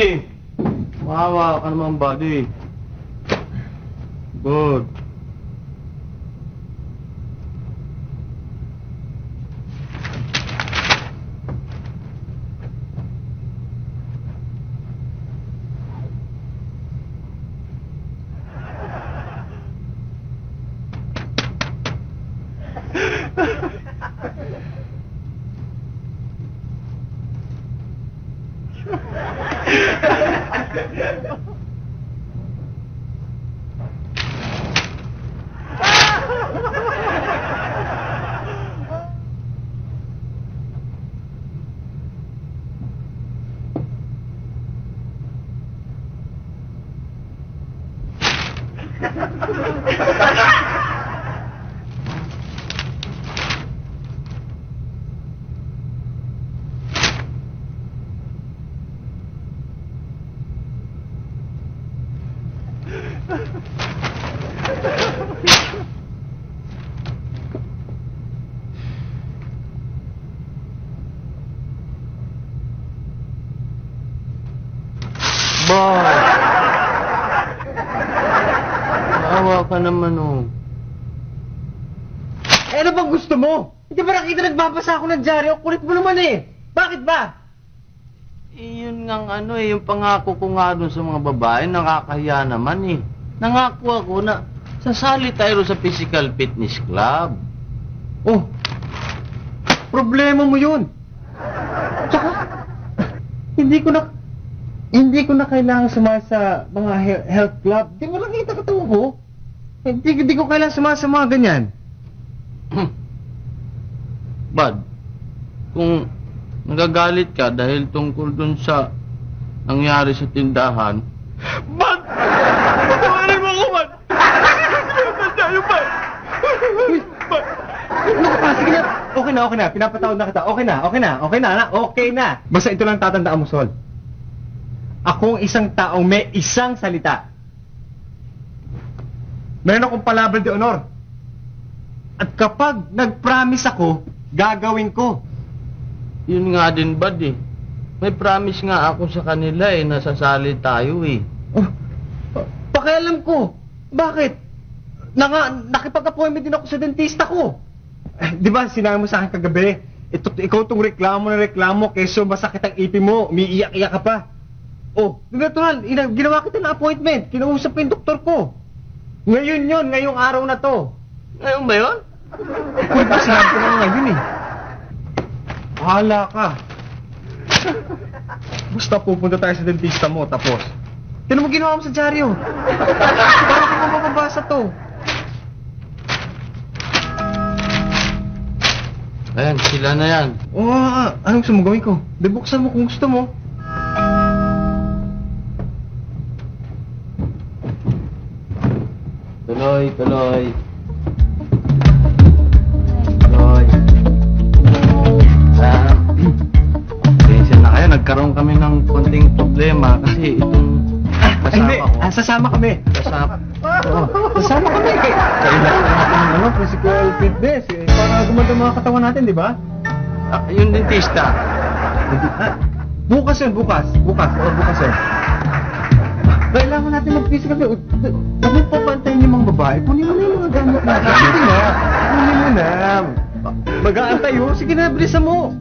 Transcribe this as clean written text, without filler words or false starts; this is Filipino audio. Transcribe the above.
Buddy! Mahawa ka naman, buddy. Good. Maawa ka naman, oh. Eh, ano bang gusto mo? Hindi ba nakita nagbabasa ako ng dyaryo? Kulit mo naman eh. Bakit ba? Yun nga yung pangako ko nga dun sa mga babae, nakakahiya naman eh. Nangako ako na sasali tayo sa physical fitness club. Oh, problema mo yun. Tsaka, hindi ko na kailangan sumama sa mga health club. Di mo lang kita katawa ko. Hindi ko kailangan sumama sa mga ganyan. Bad, kung nagagalit ka dahil tungkol dun sa nangyari sa tindahan, Bad! Patawarin mo ako, Bad! Tayo, Bad! Bad! Sige na. Okay na. Pinapatawad na kita. Okay na. Basta ito lang tatandaan mo, Sol. Akong isang taong may isang salita. Meron akong palabra de honor. At kapag nag-promise ako, gagawin ko. Yun nga din, Bad eh. May promise nga ako sa kanila eh, nasasali tayo eh. Oh, pakialam ko. Bakit? Nakipag-appointment din ako sa dentista ko. Di ba, sinabi mo sa akin kagabi, ikaw itong reklamo, keso masakit ang ipin mo, umiiyak-iyak ka pa. Oh, natural, ginawa kita ng appointment, kinausap ko yung doktor ko. Ngayong araw na to. Ngayon ba yun? Uy, sinabi ko na ngayon eh. Bahala ka. Basta pupunta tayo sa dentista mo, tapos. Tinan mo ginawa mo sa dyaryo. Paano ko mababasa to? Ayan, sila na yan. Oo, anong gusto mo gawin ko? Buksan mo kung gusto mo. Tuloy. Pasensya na kayo, nagkaroon kami ng konting problema kasi itong kasama ko. Sasama kami. Oo, sasama kami. Kailangan natin ng physical fitness para gumanda mga katawan natin, di ba? Yung dentista. Bukas yun. Kailangan natin mag-physical fitness. Huwag mo papantayin yung mga babae. Kunin mo na yung mga gamit natin. Sige na. Kunin mo na. Mag-aantay yun. Sige na, bilisan mo.